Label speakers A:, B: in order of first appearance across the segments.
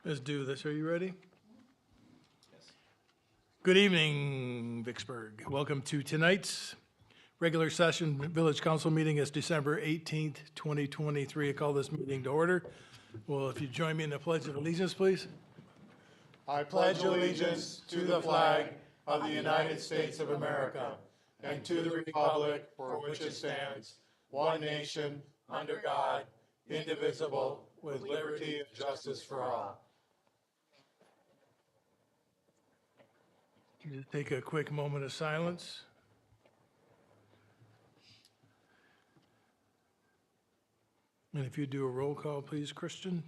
A: Let's do this. Are you ready? Good evening, Vicksburg. Welcome to tonight's regular session Village Council meeting. It's December 18th, 2023. I call this meeting to order. Well, if you join me in the Pledge of Allegiance, please.
B: I pledge allegiance to the flag of the United States of America and to the republic for which it stands, one nation, under God, indivisible, with liberty and justice for all.
A: Just take a quick moment of silence. And if you do a roll call, please, Christian.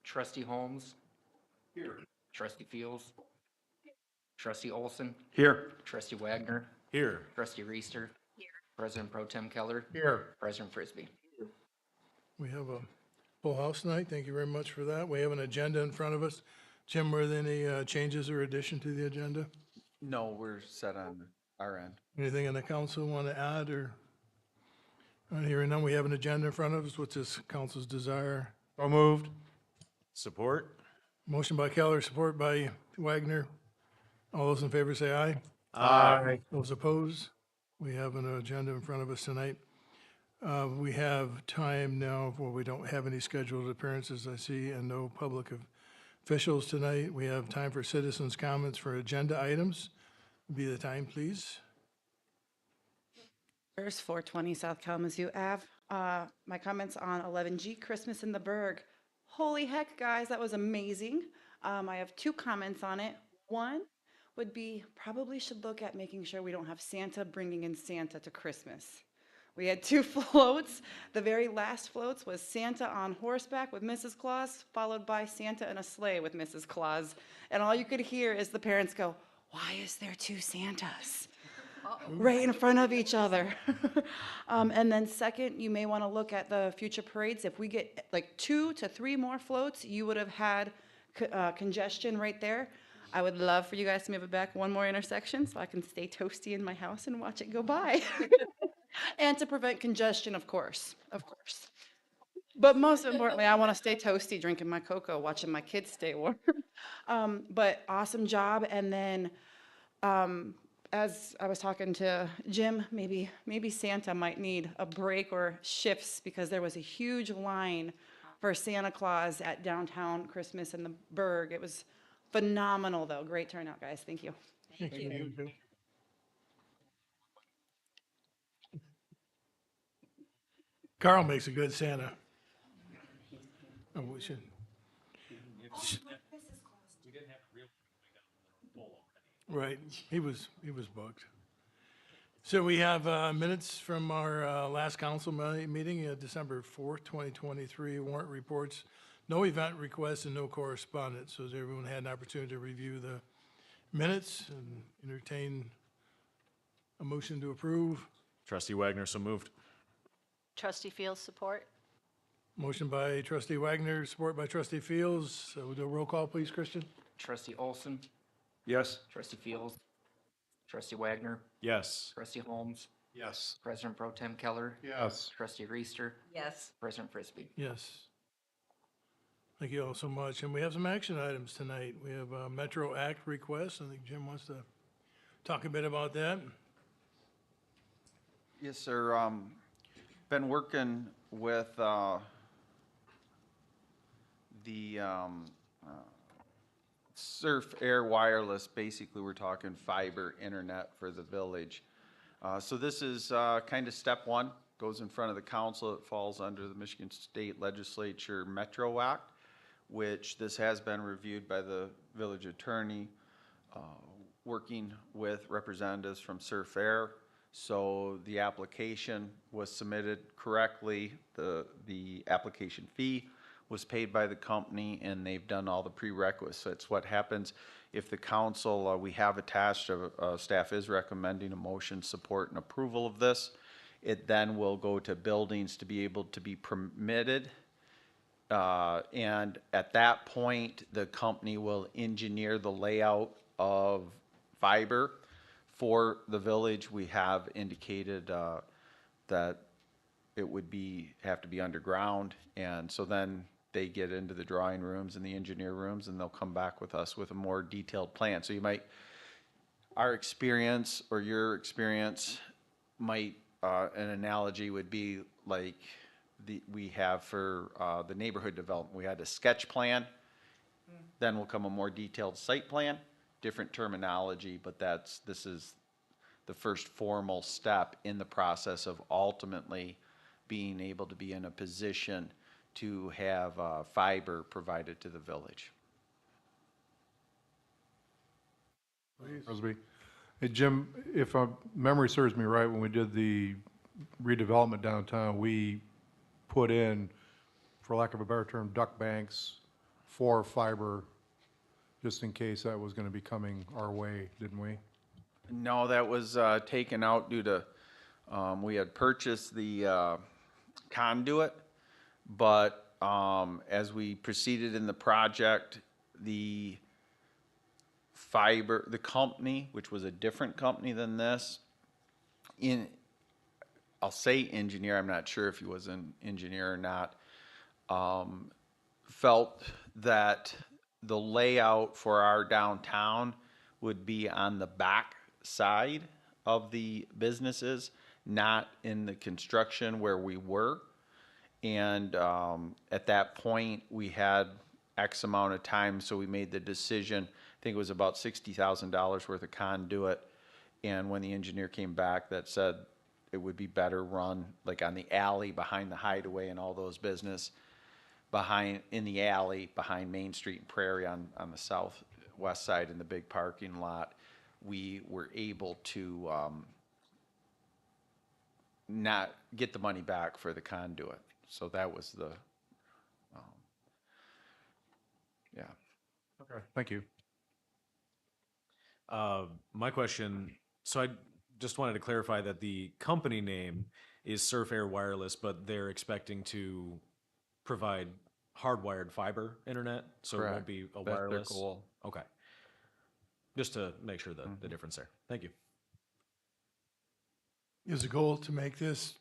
C: Trustee Holmes. Here. Trustee Fields. Trustee Olson.
B: Here.
C: Trustee Wagner.
B: Here.
C: Trustee Reister. Here. President Pro Tem Keller.
B: Here.
C: President Frisbee.
A: We have a full house tonight. Thank you very much for that. We have an agenda in front of us. Jim, were there any changes or addition to the agenda?
D: No, we're set on our end.
A: Anything in the council want to add or? Not hearing none, we have an agenda in front of us. What's this council's desire?
B: So moved. Support.
A: Motion by Keller, support by Wagner. All those in favor say aye.
B: Aye.
A: Those opposed? We have an agenda in front of us tonight. We have time now, well, we don't have any scheduled appearances, I see, and no public officials tonight. We have time for citizens' comments for agenda items. Be the time, please.
E: First, 420 South Kalamazoo Ave. My comments on 11G, Christmas in the Berg. Holy heck, guys, that was amazing. I have two comments on it. One would be probably should look at making sure we don't have Santa bringing in Santa to Christmas. We had two floats. The very last floats was Santa on horseback with Mrs. Claus, followed by Santa in a sleigh with Mrs. Claus. And all you could hear is the parents go, "Why is there two Santas?" Right in front of each other. And then second, you may want to look at the future parades. If we get like 2 to 3 more floats, you would have had congestion right there. I would love for you guys to move it back one more intersection so I can stay toasty in my house and watch it go by. And to prevent congestion, of course. But most importantly, I want to stay toasty, drinking my cocoa, watching my kids stay warm. But awesome job. And then as I was talking to Jim, maybe Santa might need a break or shifts because there was a huge line for Santa Claus at downtown Christmas in the Berg. It was phenomenal, though. Great turnout, guys. Thank you.
A: Thank you. Carl makes a good Santa. Oh, we should. Right, he was booked. So we have minutes from our last council meeting, December 4th, 2023, warrant reports. No event requests and no correspondence. So has everyone had an opportunity to review the minutes and entertain a motion to approve?
B: Trustee Wagner, so moved.
F: Trustee Fields, support.
A: Motion by trustee Wagner, support by trustee Fields. So we'll do a roll call, please, Christian.
C: Trustee Olson.
B: Yes.
C: Trustee Fields. Trustee Wagner.
B: Yes.
C: Trustee Holmes.
B: Yes.
C: President Pro Tem Keller.
B: Yes.
C: Trustee Reister.
F: Yes.
C: President Frisbee.
A: Yes. Thank you all so much. And we have some action items tonight. We have a Metro Act request. I think Jim wants to talk a bit about that.
D: Yes, sir. Been working with the Surf Air Wireless. Basically, we're talking fiber internet for the village. So this is kind of step one, goes in front of the council. It falls under the Michigan State Legislature Metro Act, which this has been reviewed by the village attorney, working with representatives from Surf Air. So the application was submitted correctly. The application fee was paid by the company, and they've done all the prerequisites. What happens if the council, we have attached, staff is recommending a motion, support, and approval of this. It then will go to buildings to be able to be permitted. And at that point, the company will engineer the layout of fiber for the village. We have indicated that it would have to be underground, and so then they get into the drawing rooms and the engineer rooms, and they'll come back with us with a more detailed plan. So you might, our experience or your experience might, an analogy would be like we have for the neighborhood development. We had a sketch plan, then will come a more detailed site plan, different terminology, but this is the first formal step in the process of ultimately being able to be in a position to have fiber provided to the village.
B: Crosby. Hey, Jim, if memory serves me right, when we did the redevelopment downtown, we put in, for lack of a better term, duck banks for fiber, just in case that was going to be coming our way, didn't we?
D: No, that was taken out due to, we had purchased the conduit, but as we proceeded in the project, the company, which was a different company than this, I'll say engineer, I'm not sure if he was an engineer or not, felt that the layout for our downtown would be on the back side of the businesses, not in the construction where we were. And at that point, we had X amount of time, so we made the decision. I think it was about $60,000 worth of conduit. And when the engineer came back, that said it would be better run like on the alley behind the Hideaway and all those business, in the alley behind Main Street and Prairie on the southwest side in the big parking lot. We were able to not get the money back for the conduit. So that was the, yeah.
B: Okay, thank you.
G: My question, so I just wanted to clarify that the company name is Surf Air Wireless, but they're expecting to provide hardwired fiber internet, so it won't
D: Correct.
G: be a
D: That's their
G: wireless?
D: goal.
G: Okay. Just to make sure the difference there. Thank you.
A: Is the goal to make this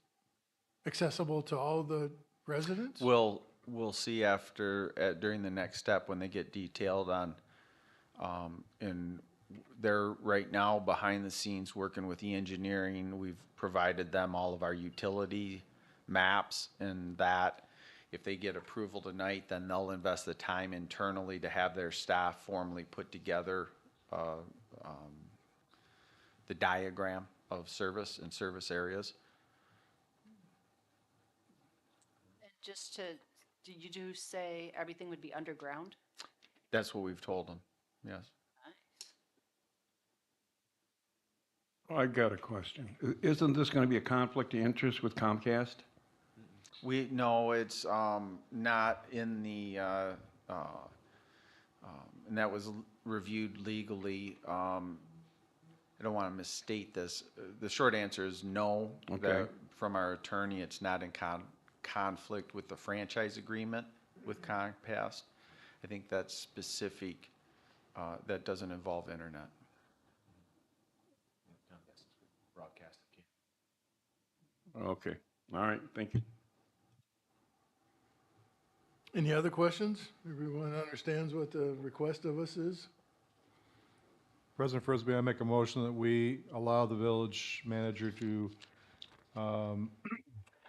A: accessible to all the residents?
D: We'll see after, during the next step when they get detailed on, and they're right now behind the scenes working with the engineering. We've provided them all of our utility maps, and that if they get approval tonight, then they'll invest the time internally to have their staff formally put together the diagram of service and service areas.
F: And just to, did you do say everything would be underground?
D: That's what we've told them, yes.
F: Nice.
H: I got a question. Isn't this going to be a conflict of interest with Comcast?
D: No, it's not in the, and that was reviewed legally. I don't want to misstate this. The short answer is no.
H: Okay.
D: From our attorney, it's not in conflict with the franchise agreement with Comcast. I think that's specific, that doesn't involve internet.
H: Okay, all right, thank you.
A: Any other questions? Everyone understands what the request of us is?
B: President Frisbee, I make a motion that we allow the village manager to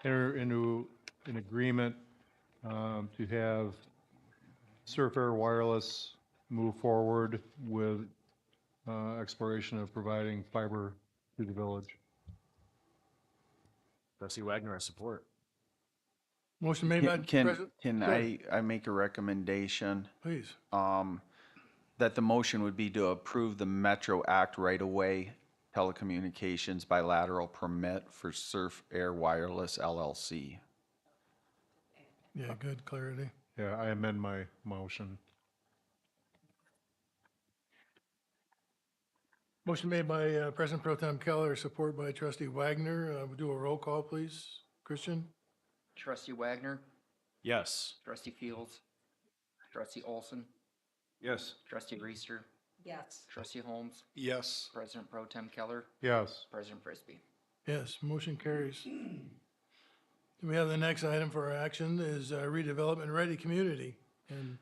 B: enter into an agreement to have Surf Air Wireless move forward with exploration of providing fiber to the village.
G: Trustee Wagner, I support.
A: Motion made by President.
D: Can
A: Go ahead,
D: I make a recommendation?
A: Please.
D: That the motion would be to approve the Metro Act right-of-way telecommunications bilateral permit for Surf Air Wireless LLC.
A: Yeah, good clarity.
B: Yeah, I amend my motion.
A: Motion made by President Pro Tem Keller, support by Trustee Wagner. We'll do a roll call, please. Christian?
C: Trustee Wagner,
G: Yes.
C: Trustee Fields, Trustee Olson,
H: Yes.
C: Trustee Reister,
F: Yes.
C: Trustee Holmes,
H: Yes.
C: President Pro Tem Keller,
B: Yes.
C: President Frisbee.
A: Yes, motion carries. We have the next item for our action is redevelopment ready community. And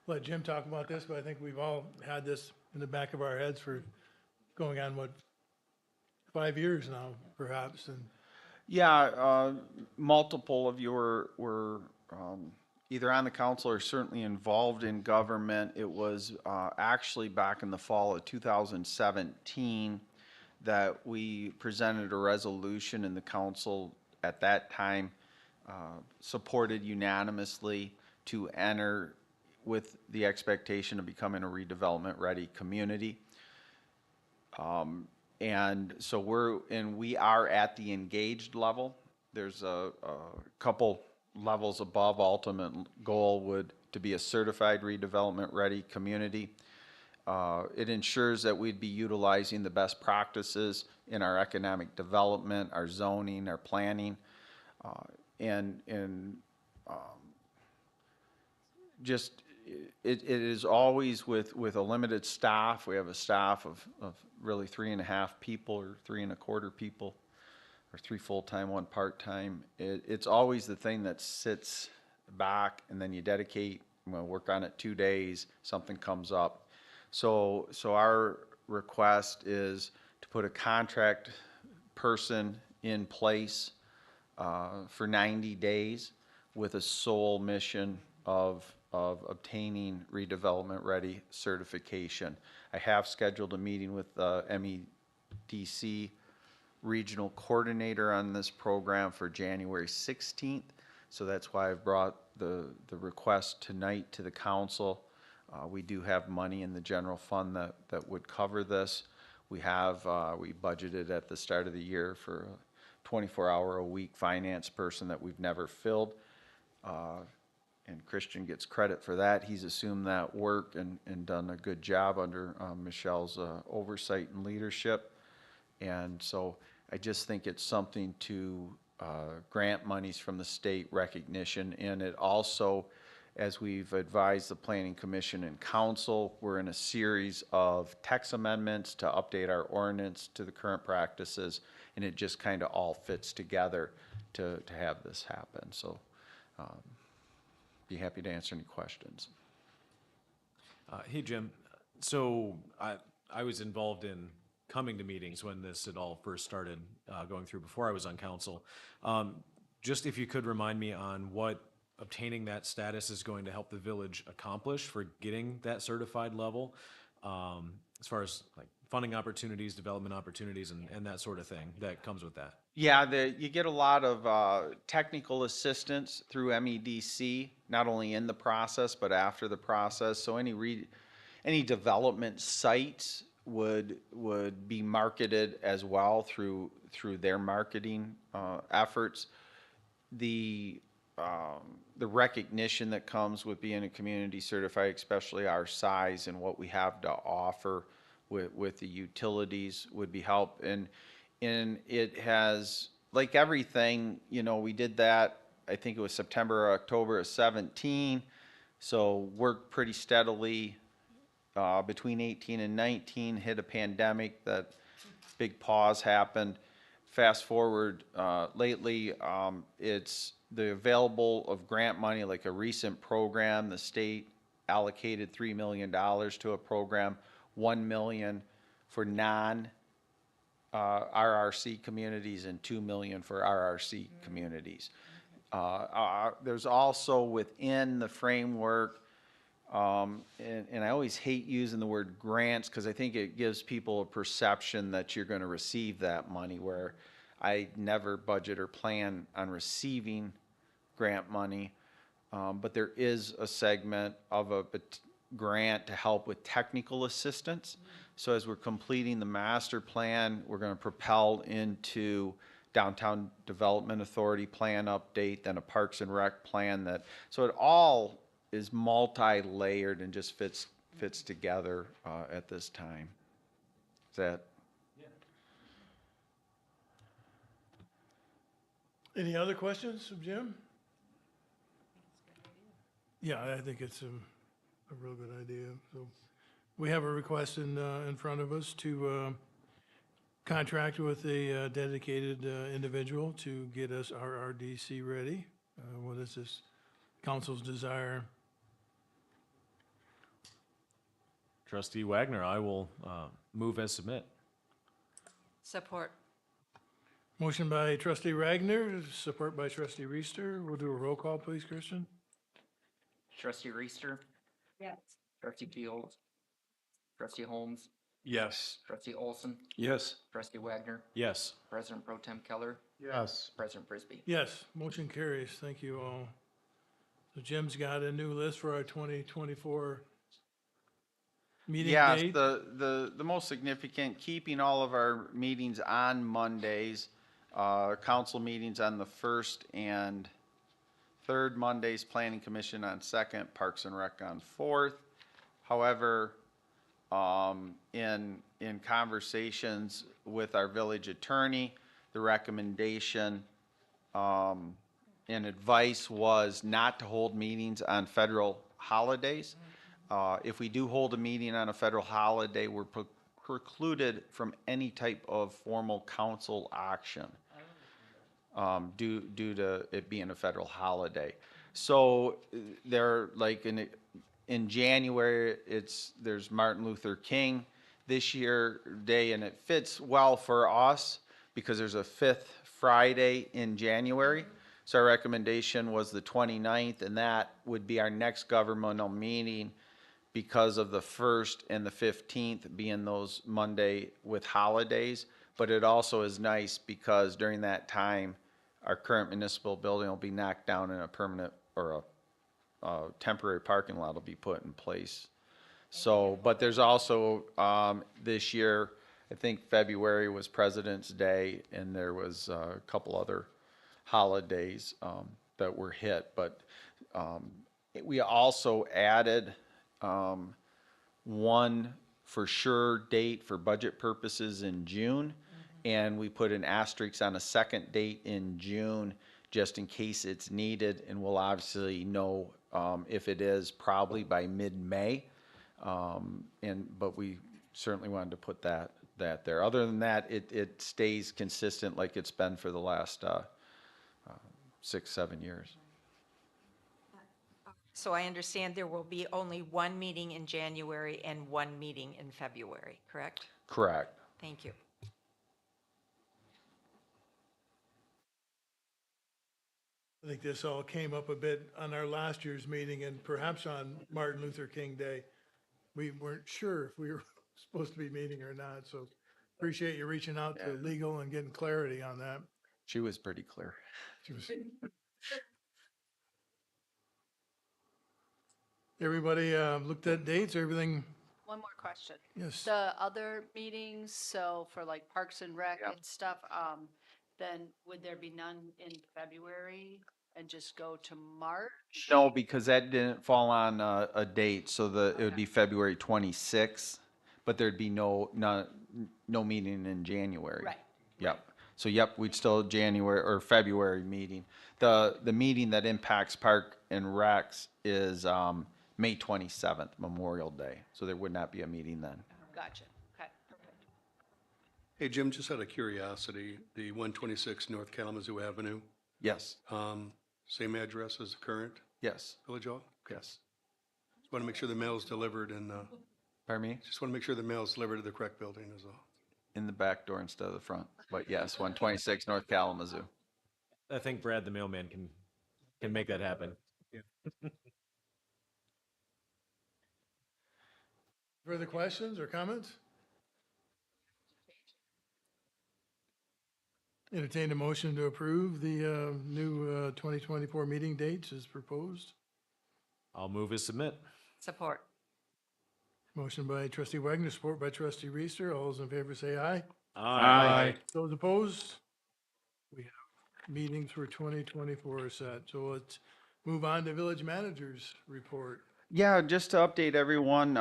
A: let Jim talk about this, but I think we've all had this in the back of our heads for going on, 5 years now, perhaps, and
D: Yeah, multiple of you were either on the council or certainly involved in government. It was actually back in the fall of 2017 that we presented a resolution, and the council at that time supported unanimously to enter with the expectation of becoming a redevelopment-ready community. And so we are at the engaged level. There's a couple levels above. Ultimate goal would to be a certified redevelopment ready community. It ensures that we'd be utilizing the best practices in our economic development, our zoning, our planning, just it is always with a limited staff. We have a staff of really 3.5 people or 3.25 people, or 3 full-time, 1 part-time. It's always the thing that sits back, and then you dedicate, work on it 2 days, something comes up. So our request is to put a contract person in place for 90 days with a sole mission of obtaining redevelopment ready certification. I have scheduled a meeting with the MEDC regional coordinator on this program for January 16th. So that's why I've brought the request tonight to the council. We do have money in the general fund that would cover this. We budgeted at the start of the year for a 24-hour-a-week finance person that we've never filled. And Christian gets credit for that. He's assumed that work and done a good job under Michelle's oversight and leadership. And so I just think it's something to grant monies from the state recognition. And it also, as we've advised the Planning Commission and Council, we're in a series of text amendments to update our ordinance to the current practices. And it just kind of all fits together to have this happen. So be happy to answer any questions.
G: Hey, Jim. So I was involved in coming to meetings when this had all first started going through before I was on council. Just if you could remind me on what obtaining that status is going to help the village accomplish for getting that certified level, as far as like funding opportunities, development opportunities, and that sort of thing that comes with that.
D: Yeah, you get a lot of technical assistance through MEDC, not only in the process, but after the process. So any development sites would be marketed as well through their marketing efforts. The recognition that comes with being a community certified, especially our size and what we have to offer with the utilities, would be help. And it has, like everything, we did that, I think it was September or October of 17. So worked pretty steadily between 18 and 19, hit a pandemic, that big pause happened. Fast forward lately, it's the available of grant money, like a recent program, the state allocated $3 million to a program, $1 million for RRC communities and $2 million for RRC communities. There's also within the framework, and I always hate using the word grants because I think it gives people a perception that you're going to receive that money, where I never budget or plan on receiving grant money. But there is a segment of a grant to help with technical assistance. So as we're completing the master plan, we're going to propel into Downtown Development Authority plan update, then a Parks and Rec plan. So it all is multi-layered and just fits together at this time. Is that? Yeah.
A: Any other questions of Jim? Yeah, I think it's a real good idea. So we have a request in front of us to contract with a dedicated individual to get us our RDC ready. What is this council's desire?
G: Trustee Wagner, I will move as submit.
F: Support.
A: Motion by trustee Wagner, support by trustee Reister. We'll do a roll call, please, Christian.
C: Trustee Reister.
F: Yes.
C: Trustee Fields. Trustee Holmes.
B: Yes.
C: Trustee Olson.
H: Yes.
C: Trustee Wagner.
G: Yes.
C: President Pro Tem Keller.
B: Yes.
C: President Frisbee.
A: Yes, motion carries. Thank you all. So Jim's got a new list for our 2024 meeting
D: Yes,
A: date.
D: the most significant, keeping all of our meetings on Mondays, council meetings on the first and third Mondays, planning commission on second, parks and rec on fourth. However, in conversations with our village attorney, the recommendation, and advice was not to hold meetings on federal holidays. If we do hold a meeting on a federal holiday, we're precluded from any type of formal council action due to it being a federal holiday. So they're like in January, there's Martin Luther King this year day, and it fits well for us because there's a fifth Friday in January. So our recommendation was the 29th, and that would be our next governmental meeting because of the 1st and the 15th being those Monday with holidays. But it also is nice because during that time, our current municipal building will be knocked down and a permanent or a temporary parking lot will be put in place. So, but there's also, this year, I think February was President's Day, and there was a couple other holidays that were hit. But we also added one for sure date for budget purposes in June, and we put an asterisk on a second date in June just in case it's needed, and we'll obviously know if it is probably by mid-May. But we certainly wanted to put that there. Other than that, it stays consistent like it's been for the last 6-7 years.
I: So I understand there will be only one meeting in January and one meeting in February, correct?
D: Correct.
I: Thank you.
A: I think this all came up a bit on our last year's meeting and perhaps on Martin Luther King Day. We weren't sure if we were supposed to be meeting or not, so appreciate you reaching out to legal and getting clarity on that.
D: She was pretty clear.
A: Everybody looked at dates, everything,
F: One more question.
A: yes.
F: The other meetings, so for like Parks and Rec and stuff, then would there be none in February and just go to March?
D: No, because that didn't fall on a date, so it would be February 26th, but there'd be no meeting in January.
F: Right.
D: Yep. So yep, we'd still January or February meeting. The meeting that impacts Park and Recs is May 27th, Memorial Day. So there would not be a meeting then.
F: Gotcha. Okay, perfect.
J: Hey, Jim, just out of curiosity, the 126 North Kalamazoo Avenue,
D: Yes.
J: same address as the current
D: Yes.
J: Village Hall?
D: Yes.
J: Just want to make sure the mail is delivered and,
D: Pardon me?
J: just want to make sure the mail is delivered to the correct building is all.
D: In the back door instead of the front. But yes, 126 North Kalamazoo.
G: I think Brad the mailman can make that happen.
A: Further questions or comments? Entertain a motion to approve the new 2024 meeting dates as proposed.
G: I'll move as submit.
I: Support.
A: Motion by trustee Wagner, support by trustee Reister. All those in favor say aye.
H: Aye.
A: Those opposed? We have meetings for 2024 set. So let's move on to village managers report.
D: Yeah, just to update everyone,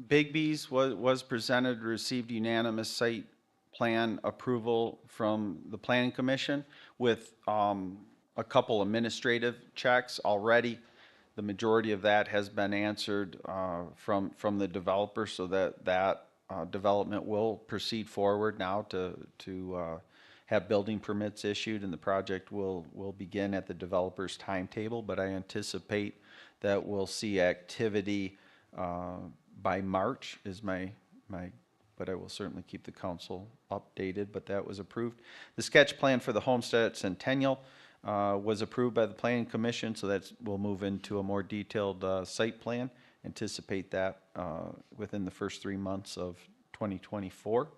D: Bigby's was presented, received unanimous site plan approval from the planning commission with a couple administrative checks already. The majority of that has been answered from the developer, so that development will proceed forward now to have building permits issued, and the project will begin at the developer's timetable, but I anticipate that we'll see activity by March is my, but I will certainly keep the council updated, but that was approved. The sketch plan for the homestead at Centennial was approved by the planning commission, so that will move into a more detailed site plan. Anticipate that within the first 3 months of 2024.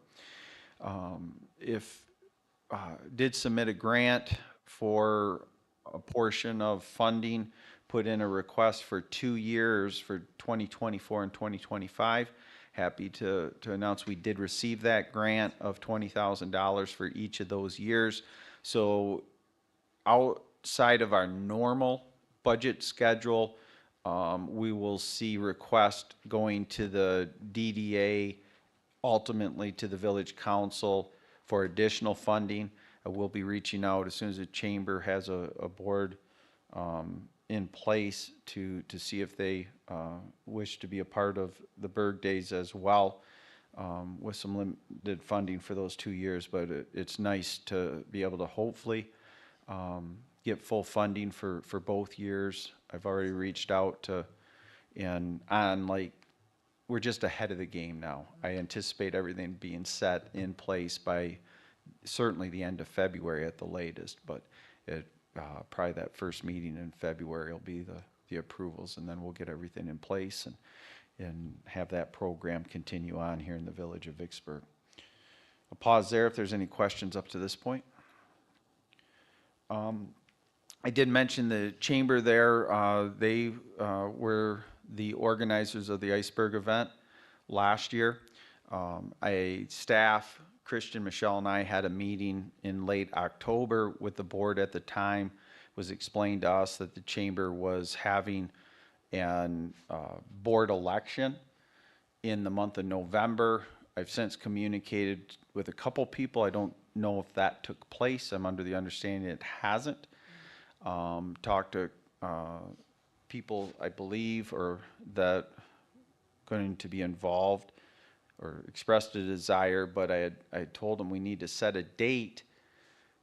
D: Did submit a grant for a portion of funding, put in a request for 2 years for 2024 and 2025. Happy to announce we did receive that grant of $20,000 for each of those years. So outside of our normal budget schedule, we will see requests going to the DDA, ultimately to the village council for additional funding. We'll be reaching out as soon as the chamber has a board in place to see if they wish to be a part of the Berg Days as well, with some limited funding for those 2 years. But it's nice to be able to hopefully get full funding for both years. I've already reached out to, and on like, we're just ahead of the game now. I anticipate everything being set in place by certainly the end of February at the latest, but probably that first meeting in February will be the approvals, and then we'll get everything in place and have that program continue on here in the village of Vicksburg. I'll pause there if there's any questions up to this point. I did mention the chamber there. They were the organizers of the Iceberg event last year. Staff, Christian, Michelle, and I had a meeting in late October with the board at the time. It was explained to us that the chamber was having an board election in the month of November. I've since communicated with a couple people. I don't know if that took place. I'm under the understanding it hasn't. Talked to people, I believe, or that going to be involved or expressed a desire, but I told them we need to set a date,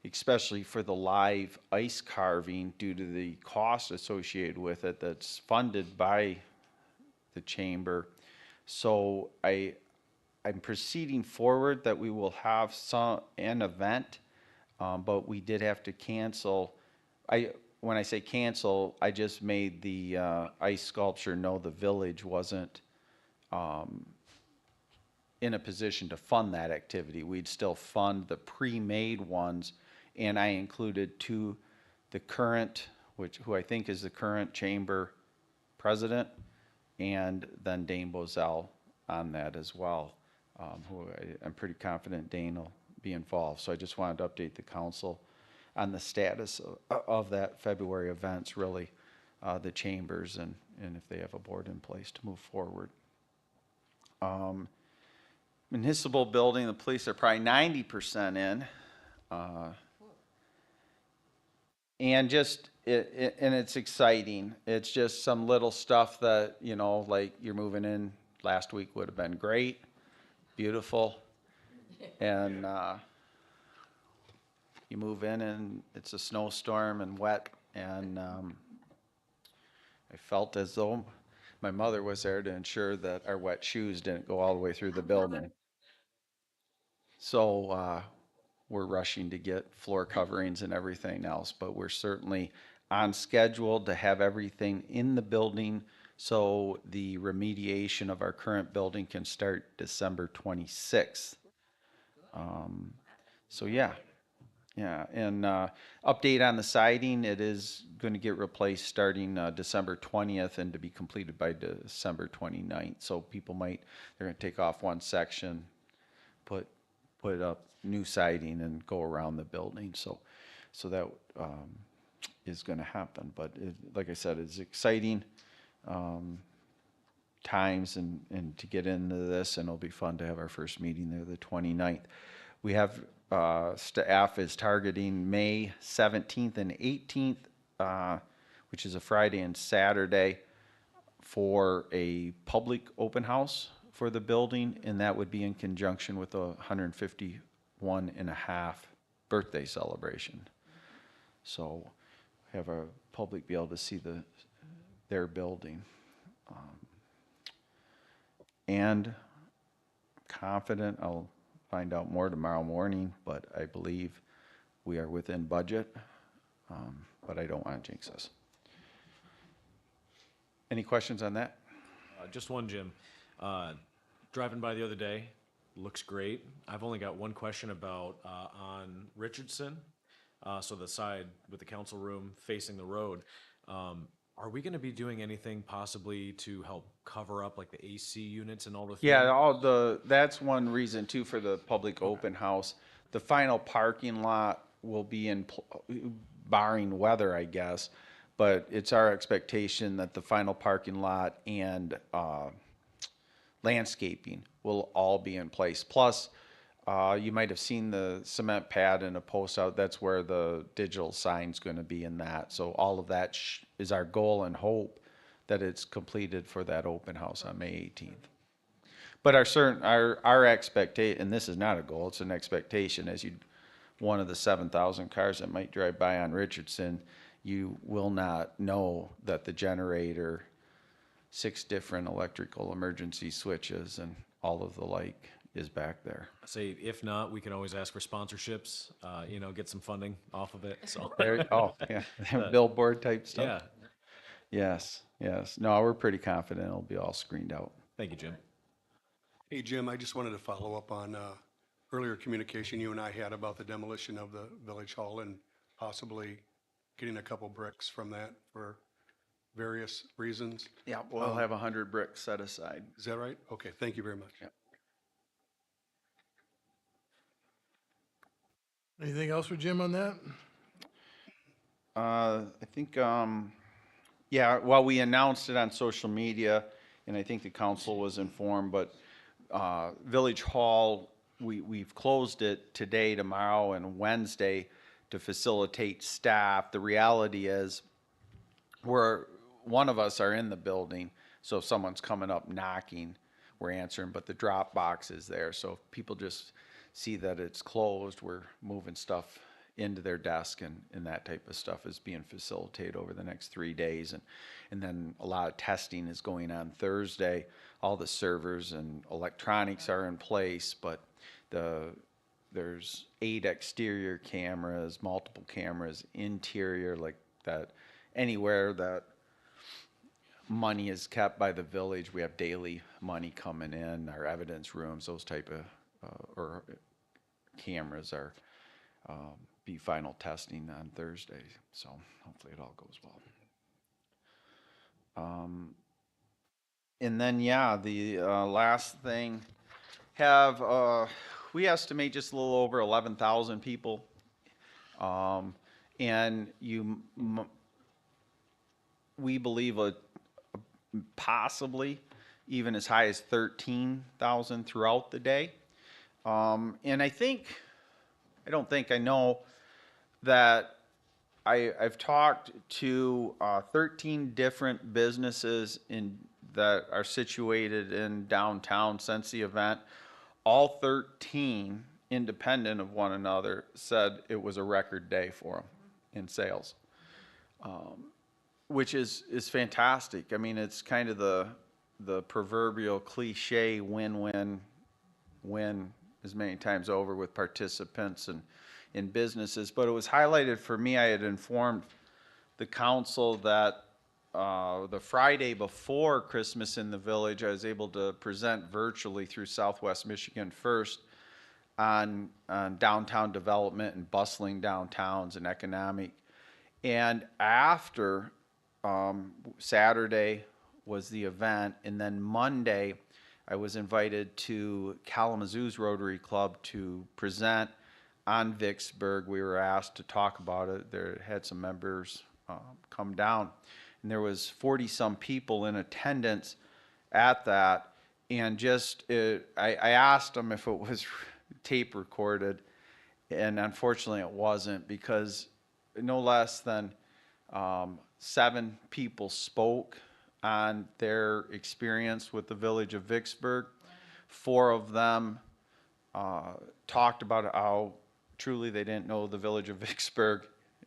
D: especially for the live ice carving due to the cost associated with it that's funded by the chamber. So I'm proceeding forward that we will have an event, but we did have to cancel. When I say cancel, I just made the ice sculpture know the village wasn't in a position to fund that activity. We'd still fund the pre-made ones, and I included the current, who I think is the current chamber president, and then Dane Bozell on that as well, who I'm pretty confident Dane will be involved. So I just wanted to update the council on the status of that February events, really, the chambers, and if they have a board in place to move forward. Municipal building, the police are probably 90% in. And just, and it's exciting. It's just some little stuff that, like you're moving in last week would have been great, beautiful. And you move in and it's a snowstorm and wet, and I felt as though my mother was there to ensure that our wet shoes didn't go all the way through the building. So we're rushing to get floor coverings and everything else, but we're certainly on schedule to have everything in the building so the remediation of our current building can start December 26th. So yeah, and update on the siding, it is going to get replaced starting December 20th and to be completed by December 29th. So people they're going to take off one section, put up new siding and go around the building. So that is going to happen. But like I said, it's exciting times and to get into this, and it'll be fun to have our first meeting there the 29th. We have staff is targeting May 17th and 18th, which is a Friday and Saturday, for a public open house for the building, and that would be in conjunction with a 151.5 birthday celebration. So have a public be able to see their building. And confident, I'll find out more tomorrow morning, but I believe we are within budget, but I don't want to jinx us. Any questions on that?
G: Just one, Jim. Driving by the other day, looks great. I've only got one question about on Richardson, so the side with the council room facing the road. Are we going to be doing anything possibly to help cover up like the AC units and all the things?
D: Yeah, that's one reason too for the public open house. The final parking lot will be barring weather, I guess, but it's our expectation that the final parking lot and landscaping will all be in place. Plus, you might have seen the cement pad and a post out. That's where the digital sign's going to be in that. So all of that is our goal and hope that it's completed for that open house on May 18th. But our expectation, and this is not a goal, it's an expectation, as one of the 7,000 cars that might drive by on Richardson, you will not know that the generator, 6 different electrical emergency switches and all of the like is back there.
G: Say, if not, we can always ask for sponsorships, get some funding off of it, so.
D: Yeah, billboard type stuff.
G: Yeah,
D: Yes. No, we're pretty confident it'll be all screened out.
G: thank you, Jim.
J: Hey, Jim, I just wanted to follow up on earlier communication you and I had about the demolition of the village hall and possibly getting a couple bricks from that for various reasons.
D: Yeah, we'll have 100 bricks set aside.
J: Is that right? Okay, thank you very much.
D: Yeah.
A: Anything else for Jim on that?
D: I think, well, we announced it on social media, and I think the council was informed, but Village Hall, we've closed it today, tomorrow, and Wednesday to facilitate staff. The reality is, one of us are in the building, so if someone's coming up knocking, we're answering, but the drop box is there, so if people just see that it's closed, we're moving stuff into their desk, and that type of stuff is being facilitated over the next 3 days. And then a lot of testing is going on Thursday. All the servers and electronics are in place, but there's 8 exterior cameras, multiple cameras, interior, like that, anywhere that money is kept by the village. We have daily money coming in, our evidence rooms, those type of, or cameras are, be final testing on Thursday, so hopefully it all goes well. And then, the last thing, we estimate just a little over 11,000 people, and we believe possibly even as high as 13,000 throughout the day. And I know that I've talked to 13 different businesses that are situated in downtown since the event. All 13, independent of one another, said it was a record day for them in sales, which is fantastic. I mean, it's kind of the proverbial cliche win-win as many times over with participants and in businesses. But it was highlighted for me, I had informed the council that the Friday before Christmas in the village, I was able to present virtually through Southwest Michigan First on downtown development and bustling downtowns and economic. And after Saturday was the event, and then Monday I was invited to Kalamazoo's Rotary Club to present on Vicksburg. We were asked to talk about it. There had some members come down, and there was 40-some people in attendance at that. And I asked them if it was tape recorded, and unfortunately it wasn't, because no less than 7 people spoke on their experience with the village of Vicksburg. Wow. 4 of them talked about how truly they didn't know the village of Vicksburg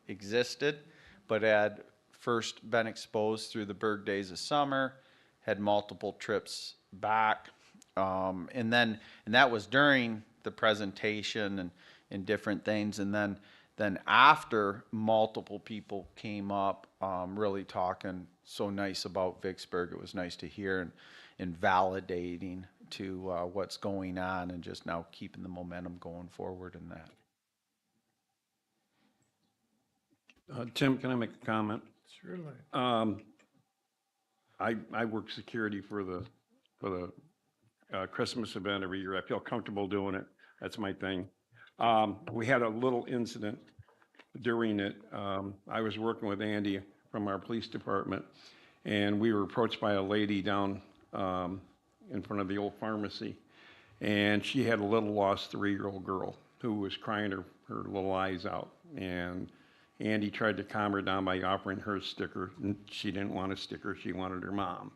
D: existed, but had first been exposed through the Berg Days of Summer, had multiple trips back, and that was during the presentation and different things, and then after, multiple people came up, really talking so nice about Vicksburg. It was nice to hear and validating to what's going on, and just now keeping the momentum going forward in that.
H: Tim, can I make a comment?
A: Certainly.
H: I work security for the Christmas event every year. I feel comfortable doing it. That's my thing. We had a little incident during it. I was working with Andy from our police department, and we were approached by a lady down in front of the old pharmacy, and she had a little lost 3-year-old girl who was crying her little eyes out. And Andy tried to calm her down by offering her a sticker, and she didn't want a sticker. She wanted her mom.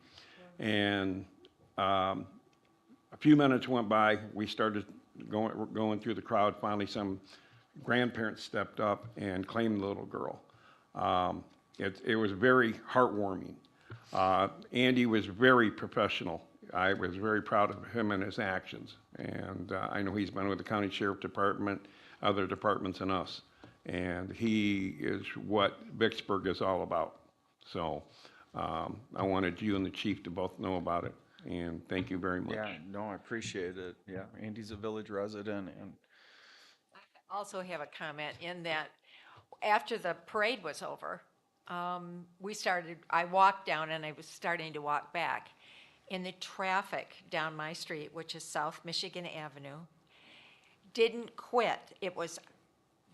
H: And a few minutes went by. We started going through the crowd. Finally, some grandparents stepped up and claimed the little girl. It was very heartwarming. Andy was very professional. I was very proud of him and his actions. And I know he's been with the county sheriff department, other departments, and us. And he is what Vicksburg is all about. So I wanted you and the chief to both know about it. And thank you very much.
D: Yeah, no, I appreciate it. Yeah, Andy's a village resident, and
I: Also have a comment in that after the parade was over, I walked down and I was starting to walk back. And the traffic down my street, which is South Michigan Avenue, didn't quit. It was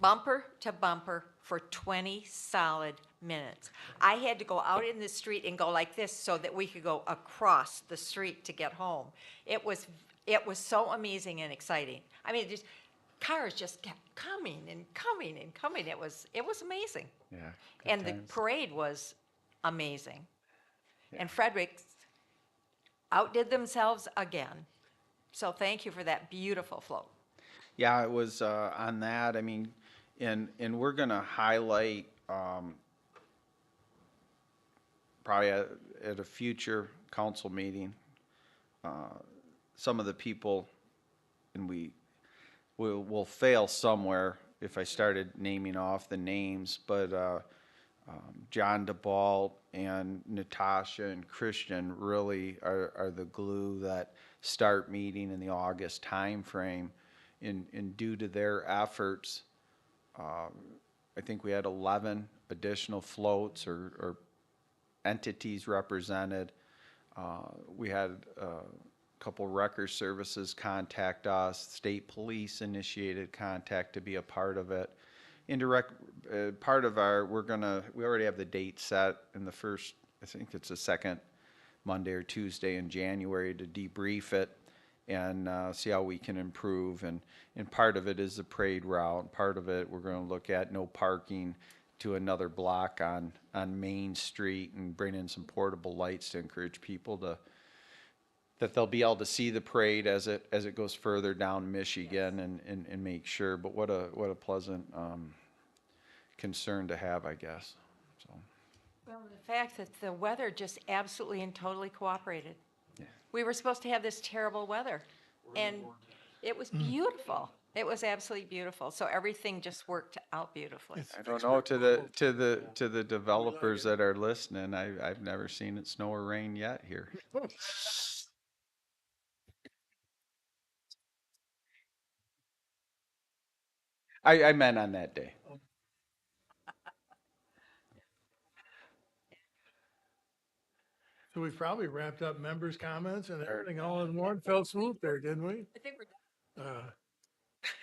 I: bumper to bumper for 20 solid minutes. I had to go out in the street and go like this so that we could go across the street to get home. It was so amazing and exciting. I mean, cars just kept coming and coming and coming. It was amazing.
D: yeah. good
I: And the
D: times.
I: parade was amazing. And Frederick outdid themselves again. So thank you for that beautiful float.
D: Yeah, it was on that. I mean, and we're gonna highlight probably at a future council meeting some of the people, and we'll fail somewhere if I started naming off the names, but John DeBalt and Natasha and Christian really are the glue that start meeting in the August timeframe. And due to their efforts, I think we had 11 additional floats or entities represented. We had a couple record services contact us. State police initiated contact to be a part of it. Indirect part of we already have the date set in the first, I think it's the second Monday or Tuesday in January to debrief it and see how we can improve. And part of it is the parade route. Part of it, we're going to look at no parking to another block on Main Street and bring in some portable lights to encourage people that they'll be able to see the parade as it goes further down Michigan and make sure. But what a pleasant concern to have, I guess. So.
I: Well, the fact that the weather just absolutely and totally cooperated. We were supposed to have this terrible weather, and it was beautiful. It was absolutely beautiful. So everything just worked out beautifully.
D: I don't know, to the developers that are listening, I've never seen it snow or rain yet here. I meant on that day.
A: So we probably wrapped up members' comments and everything all in one fell swoop there, didn't we?
I: I think we're done.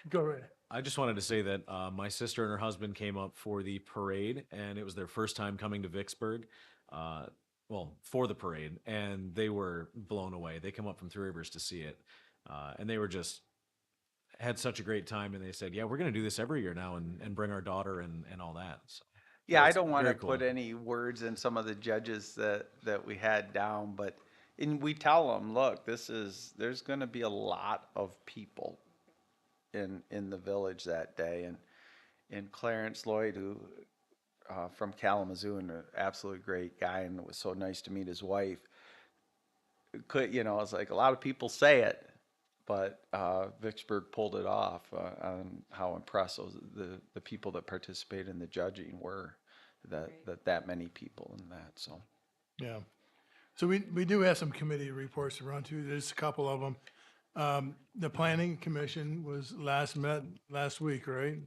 A: Go ahead.
G: I just wanted to say that my sister and her husband came up for the parade, and it was their first time coming to Vicksburg, for the parade, and they were blown away. They come up from Three Rivers to see it, and they were just had such a great time, and they said, yeah, we're going to do this every year now and bring our daughter and all that. So,
D: Yeah, I
G: it's
D: don't want to
G: very cool.
D: put any words in some of the judges that we had down, but And we tell them, look, there's gonna be a lot of people in the village that day. And Clarence Lloyd, who, from Kalamazoo, and an absolutely great guy, and it was so nice to meet his wife. It's like a lot of people say it, but Vicksburg pulled it off on how impressive the people that participated in the judging were, that many people in that, so.
A: Yeah. So we do have some committee reports to run through. There's a couple of them. The Planning Commission was met last week, right?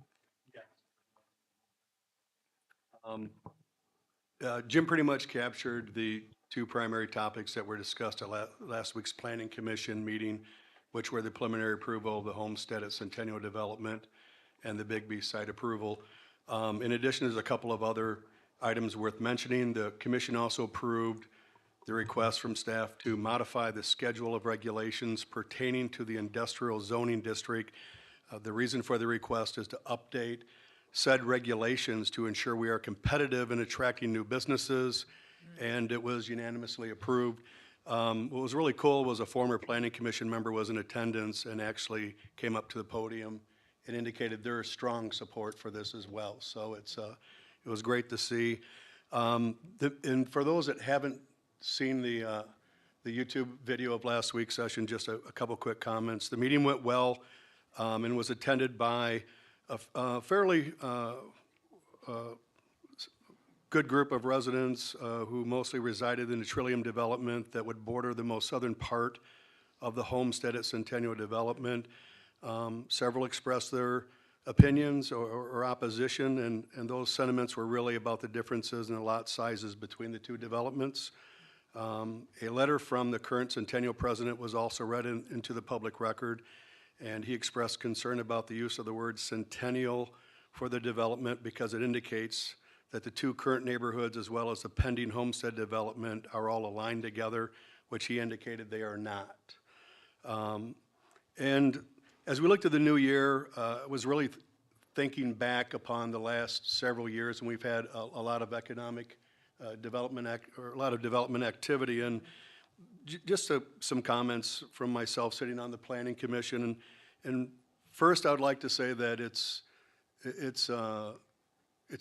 J: Jim pretty much captured the two primary topics that were discussed at last week's Planning Commission meeting, which were the preliminary approval of the homestead at Centennial Development and the Bigby site approval. In addition, there's a couple of other items worth mentioning. The commission also approved the request from staff to modify the schedule of regulations pertaining to the industrial zoning district. The reason for the request is to update said regulations to ensure we are competitive in attracting new businesses, and it was unanimously approved. What was really cool was a former planning commission member was in attendance and actually came up to the podium and indicated their strong support for this as well. So it was great to see. And for those that haven't seen the YouTube video of last week's session, just a couple quick comments. The meeting went well and was attended by a fairly good group of residents who mostly resided in the Trillium development that would border the most southern part of the homestead at Centennial Development. Several expressed their opinions or opposition, and those sentiments were really about the differences in the lot sizes between the two developments. A letter from the current Centennial president was also read into the public record, and he expressed concern about the use of the word Centennial for the development because it indicates that the two current neighborhoods as well as the pending homestead development are all aligned together, which he indicated they are not. And as we looked at the new year, I was really thinking back upon the last several years, and we've had a lot of economic development activity. And just some comments from myself sitting on the Planning Commission. And first, I would like to say that it's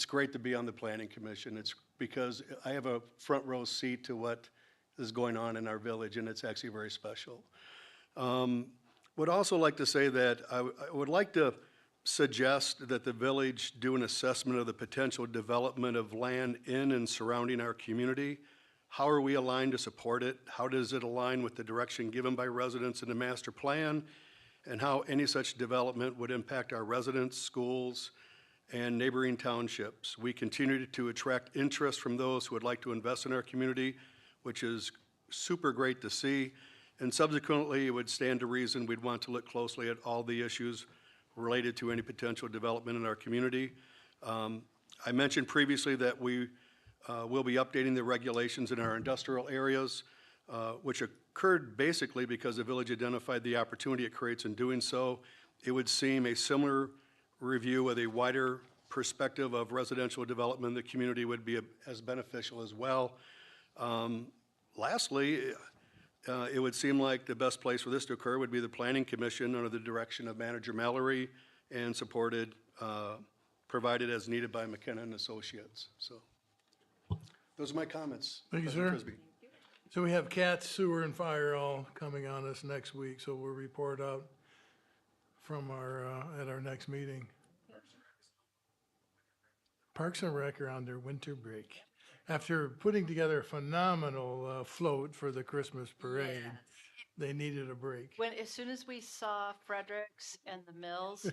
J: great to be on the Planning Commission. It's because I have a front row seat to what is going on in our village, and it's actually very special. Would also like to say that I would like to suggest that the village do an assessment of the potential development of land in and surrounding our community. How are we aligned to support it? How does it align with the direction given by residents in the master plan? And how any such development would impact our residents, schools, and neighboring townships. We continue to attract interest from those who would like to invest in our community, which is super great to see. And subsequently, it would stand to reason we'd want to look closely at all the issues related to any potential development in our community. I mentioned previously that we will be updating the regulations in our industrial areas, which occurred basically because the village identified the opportunity it creates in doing so. It would seem a similar review with a wider perspective of residential development in the community would be as beneficial as well. Lastly, it would seem like the best place for this to occur would be the Planning Commission under the direction of Manager Mallory and provided as needed by McKenna and Associates. So those are my comments.
A: Thank you,
J: President
A: sir.
J: Frisbee.
A: So we have cats, sewer, and fire all coming on us next week, so we'll report out from at our next meeting. Parks and Rec are on their winter break. After putting together a phenomenal float for the Christmas parade, they needed a break.
F: As soon as we saw Fredericks and the Mills,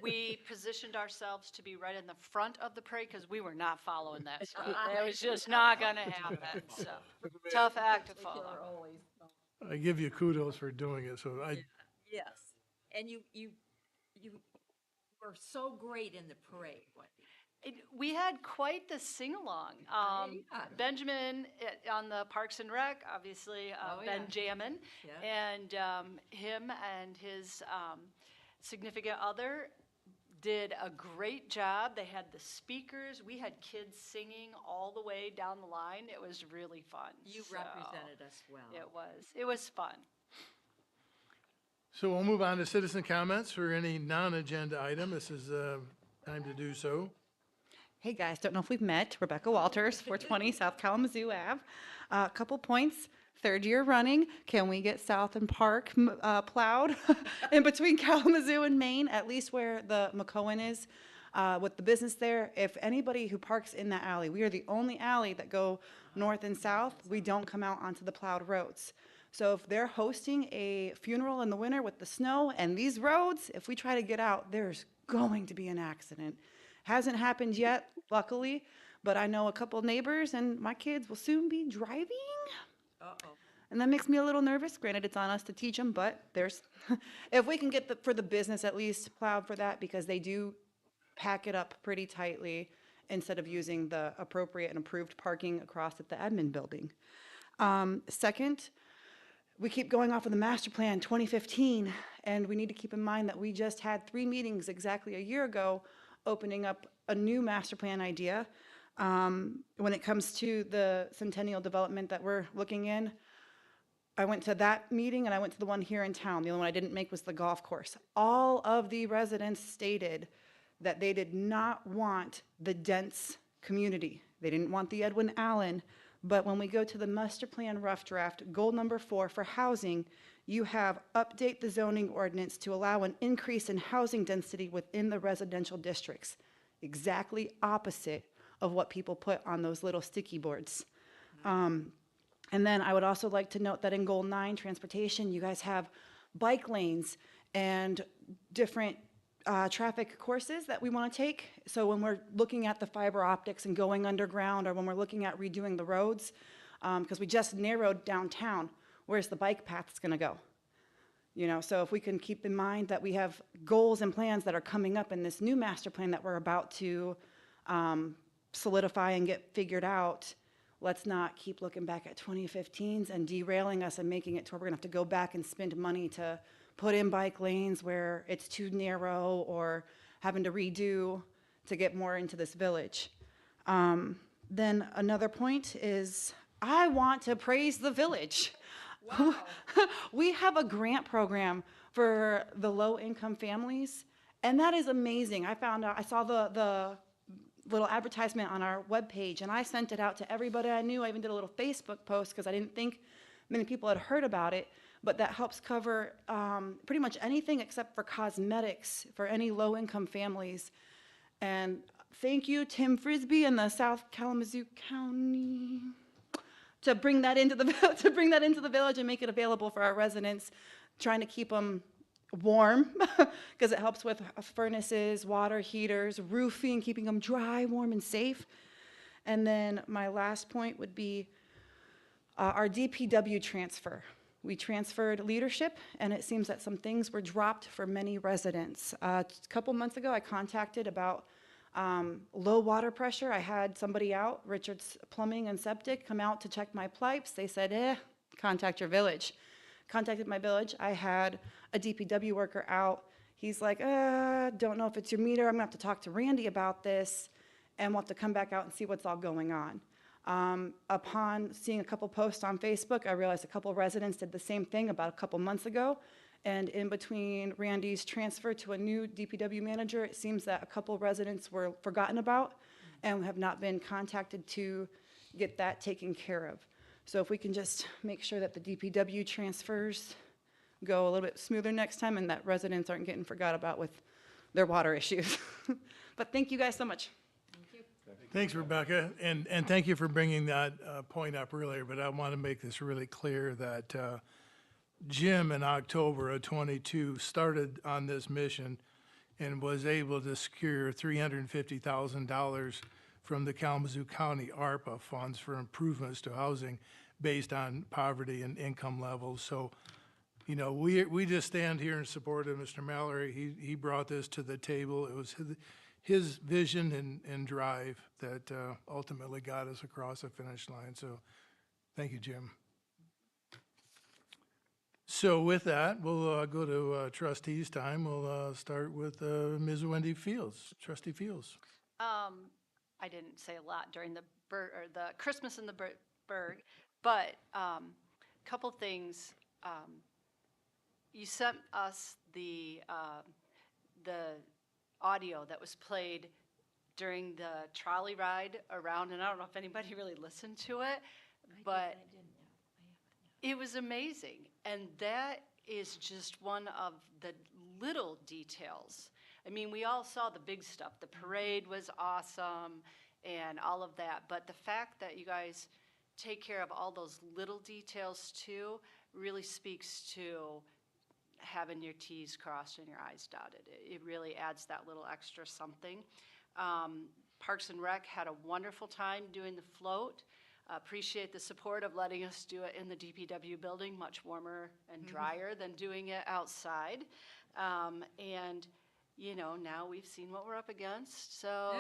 F: we positioned ourselves to be right in the front of the parade because we were not following that stuff. That was just not going to happen. So tough act to follow.
A: I give you kudos for doing it, so
K: Yes, and you were so great in the parade.
F: We had quite the sing-along.
K: Yeah.
F: Benjamin on the Parks and Rec, obviously, Ben Jammin, and him and his significant other did a great job. They had the speakers. We had kids singing all the way down the line. It was really fun.
K: You
F: So,
K: represented us well.
F: It was fun.
A: So we'll move on to citizen comments for any non-agenda item. This is time to do so.
E: Hey guys, don't know if we've met. Rebecca Walters, 420 South Kalamazoo Ave. A couple points. Third year running. Can we get South and Park plowed in between Kalamazoo and Maine, at least where the McCohen is with the business there? If anybody who parks in that alley, we are the only alley that go north and south. We don't come out onto the plowed roads. So if they're hosting a funeral in the winter with the snow and these roads, if we try to get out, there's going to be an accident. Hasn't happened yet, luckily, but I know a couple neighbors and my kids will soon be driving.
K: Uh-oh.
E: And that makes me a little nervous. Granted, it's on us to teach them, but there's, if we can get for the business at least plowed for that, because they do pack it up pretty tightly instead of using the appropriate and approved parking across at the admin building. Second, we keep going off of the master plan 2015, and we need to keep in mind that we just had 3 meetings exactly a year ago opening up a new master plan idea. When it comes to the centennial development that we're looking in, I went to that meeting and I went to the one here in town. The only one I didn't make was the golf course. All of the residents stated that they did not want the dense community. They didn't want the Edwin Allen. But when we go to the master plan rough draft, goal number 4 for housing, you have update the zoning ordinance to allow an increase in housing density within the residential districts. Exactly opposite of what people put on those little sticky boards. And then I would also like to note that in goal 9, transportation, you guys have bike lanes and different traffic courses that we want to take. So when we're looking at the fiber optics and going underground, or when we're looking at redoing the roads, because we just narrowed downtown, where's the bike paths going to go? You know, so if we can keep in mind that we have goals and plans that are coming up in this new master plan that we're about to solidify and get figured out, let's not keep looking back at 2015s and derailing us and making it to where we're going to have to go back and spend money to put in bike lanes where it's too narrow, or having to redo to get more into this village. Then another point is I want to praise the village. Wow. We have a grant program for the low-income families, and that is amazing. I found out, I saw the little advertisement on our webpage, and I sent it out to everybody I knew. I even did a little Facebook post because I didn't think many people had heard about it, but that helps cover pretty much anything except for cosmetics for any low-income families. And thank you, Tim Frisbee and the South Kalamazoo County, to bring that into the village and make it available for our residents, trying to keep them warm because it helps with furnaces, water heaters, roofing, keeping them dry, warm, and safe. And then my last point would be our DPW transfer. We transferred leadership, and it seems that some things were dropped for many residents. A couple months ago, I contacted about low water pressure. I had somebody out, Richard's Plumbing and Septic, come out to check my pipes. They said, contact your village. Contacted my village. I had a DPW worker out. He's like, don't know if it's your meter. I'm gonna have to talk to Randy about this, and we'll have to come back out and see what's all going on. Upon seeing a couple posts on Facebook, I realized a couple residents did the same thing about a couple months ago. And in between Randy's transfer to a new DPW manager, it seems that a couple residents were forgotten about and have not been contacted to get that taken care of. So if we can just make sure that the DPW transfers go a little bit smoother next time, and that residents aren't getting forgot about with their water issues. But thank you guys so much.
A: Thanks, Rebecca, and thank you for bringing that point up earlier, but I want to make this really clear that Jim in October of '22 started on this mission and was able to secure $350,000 from the Kalamazoo County ARPA funds for improvements to housing based on poverty and income levels. So, you know, we just stand here in support of Mr. Mallory. He brought this to the table. It was his vision and drive that ultimately got us across the finish line. So thank you, Jim. So with that, we'll go to trustees' time. We'll start with Ms. Wendy Fields, trustee Fields.
F: I didn't say a lot during the the Christmas in the Berg, but couple things. You sent us the audio that was played during the trolley ride around, and I don't know if anybody really listened to it, but it was amazing. And that is just one of the little details. I mean, we all saw the big stuff. The parade was awesome and all of that. But the fact that you guys take care of all those little details too really speaks to having your T's crossed and your I's dotted. It really adds that little extra something. Parks and Rec had a wonderful time doing the float. Appreciate the support of letting us do it in the DPW building, much warmer and drier than doing it outside. And, you know, now we've seen what we're up against, so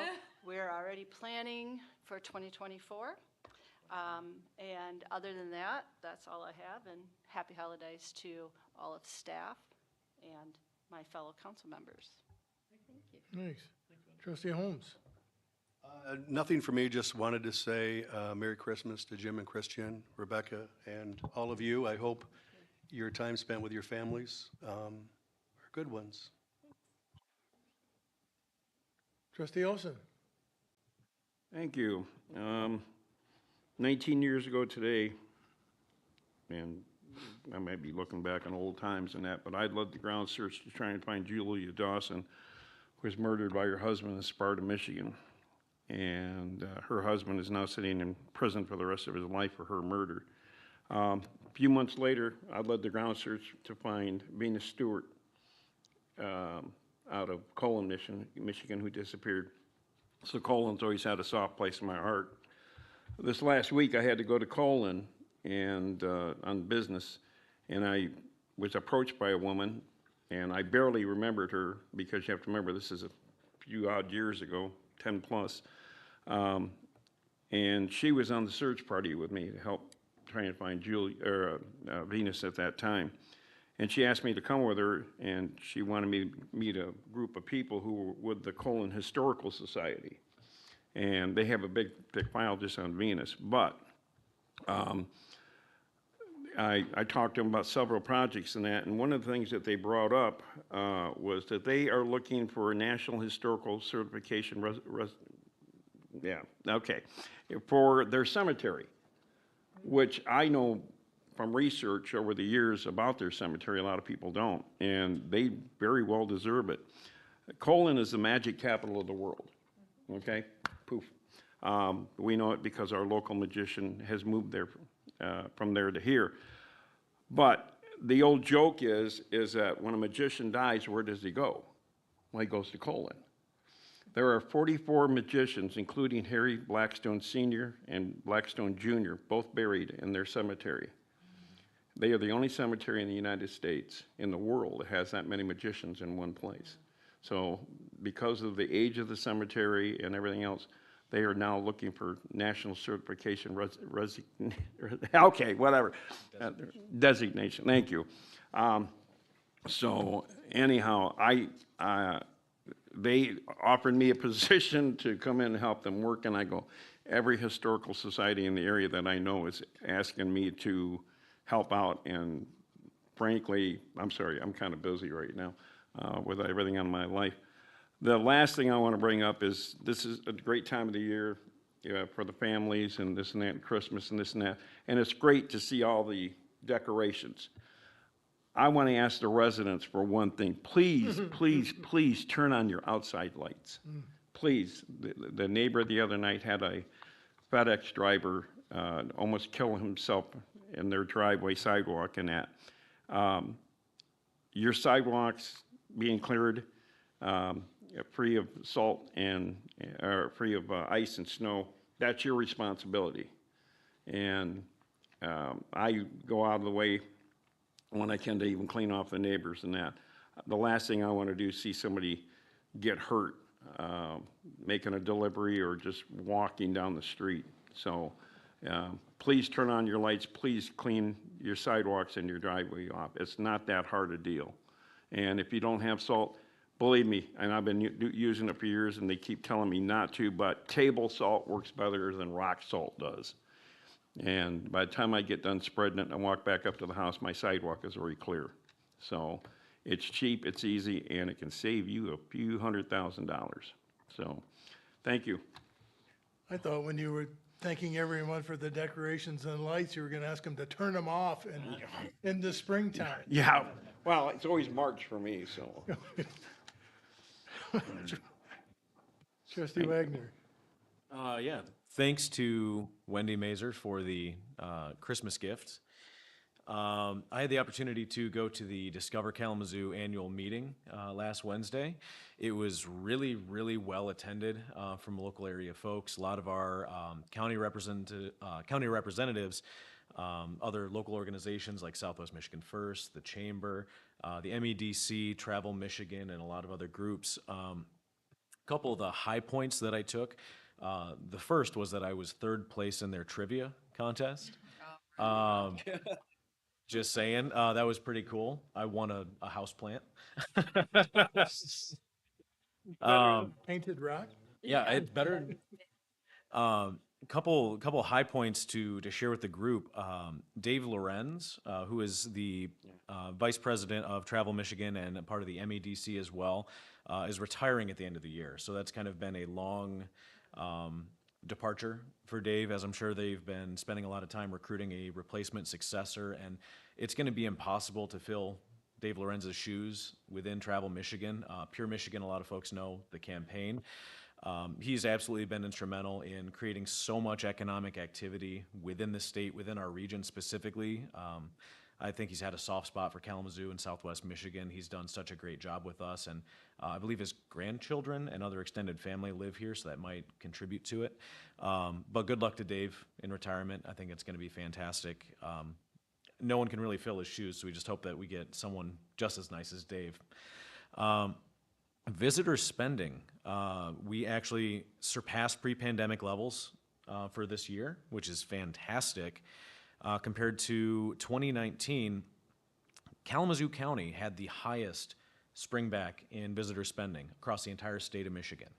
F: we're already planning for 2024. And other than that, that's all I have, and happy holidays to all of staff and my fellow council members.
A: Thanks. Trustee Holmes.
J: Nothing for me, just wanted to say Merry Christmas to Jim and Christian, Rebecca, and all of you. I hope your time spent with your families are good ones.
A: Trustee Olson.
H: Thank you. 19 years ago today, and I might be looking back on old times and that, but I led the ground search to try and find Julia Dawson, who was murdered by her husband in Sparta, Michigan. And her husband is now sitting in prison for the rest of his life for her murder. A few months later, I led the ground search to find Venus Stewart out of Counil, Michigan, who disappeared. So Coulin's always had a soft place in my heart. This last week, I had to go to Counil and on business, and I was approached by a woman, and I barely remembered her because you have to remember this is a few odd years ago, 10 plus. And she was on the search party with me to help try and find Venus at that time. And she asked me to come with her, and she wanted me to meet a group of people who were with the Counil Historical Society. And they have a big file just on Venus. But I talked to them about several projects and that, and one of the things that they brought up was that they are looking for a National Historical Certification for their cemetery, which I know from research over the years about their cemetery, a lot of people don't, and they very well deserve it. Counil is the magic capital of the world, okay? Poof. We know it because our local magician has moved there from there to here. But the old joke is that when a magician dies, where does he go? Well, he goes to Counil. There are 44 magicians, including Harry Blackstone Sr. and Blackstone Jr., both buried in their cemetery. They are the only cemetery in the United States, in the world, that has that many magicians in one place. So because of the age of the cemetery and everything else, they are now looking for national certification, designation, thank you. So anyhow, they offered me a position to come in and help them work, and I go, every historical society in the area that I know is asking me to help out, and frankly, I'm sorry, I'm kind of busy right now with everything on my life. The last thing I want to bring up is this is a great time of the year for the families and this and that, and Christmas and this and that, and it's great to see all the decorations. I want to ask the residents for one thing. Please, please, please turn on your outside lights. Please. The neighbor the other night had a FedEx driver almost kill himself in their driveway sidewalk and that. Your sidewalks being cleared, free of salt and free of ice and snow, that's your responsibility. And I go out of the way when I can to even clean off the neighbors and that. The last thing I want to do is see somebody get hurt making a delivery or just walking down the street. So please turn on your lights, please clean your sidewalks and your driveway off. It's not that hard a deal. And if you don't have salt, believe me, and I've been using it for years and they keep telling me not to, but table salt works better than rock salt does. And by the time I get done spreading it and I walk back up to the house, my sidewalk is already clear. So it's cheap, it's easy, and it can save you a few $100,000. So, thank you.
A: I thought when you were thanking everyone for the decorations and lights, you were gonna ask them to turn them off in the springtime.
H: Yeah, well, it's always March for me, so.
A: Trustee Wagner.
G: Yeah, thanks to Wendy Mazer for the Christmas gift. I had the opportunity to go to the Discover Kalamazoo annual meeting last Wednesday. It was really, really well attended from local area folks. A lot of our county representatives, other local organizations like Southwest Michigan First, the Chamber, the MEDC, Travel Michigan, and a lot of other groups. Couple of the high points that I took. The first was that I was third place in their trivia contest. Just saying, that was pretty cool. I won a house plant.
A: Painted rock?
G: Yeah, it's better. Couple high points to share with the group. Dave Lorenz, who is the vice president of Travel Michigan and a part of the MEDC as well, is retiring at the end of the year. So that's kind of been a long departure for Dave, as I'm sure they've been spending a lot of time recruiting a replacement successor, and it's going to be impossible to fill Dave Lorenz's shoes within Travel Michigan. Pure Michigan, a lot of folks know the campaign. He's absolutely been instrumental in creating so much economic activity within the state, within our region specifically. I think he's had a soft spot for Kalamazoo and Southwest Michigan. He's done such a great job with us, and I believe his grandchildren and other extended family live here, so that might contribute to it. But good luck to Dave in retirement. I think it's going to be fantastic. No one can really fill his shoes, so we just hope that we get someone just as nice as Dave. Visitor spending. We actually surpassed pre-pandemic levels for this year, which is fantastic. Compared to 2019, Kalamazoo County had the highest springback in visitor spending across the entire state of Michigan.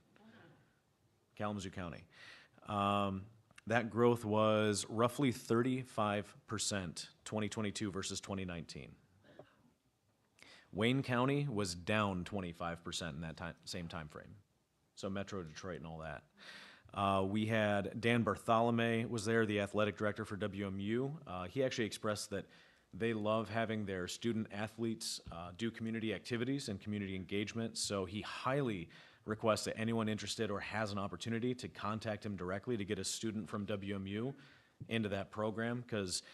G: Kalamazoo County. That growth was roughly 35%, 2022 versus 2019. Wayne County was down 25% in that same time frame. So Metro Detroit and all that. We had Dan Bartholomew was there, the athletic director for WMU. He actually expressed that they love having their student athletes do community activities and community engagement. So he highly requests that anyone interested or has an opportunity to contact him directly to get a student from WMU into that program, because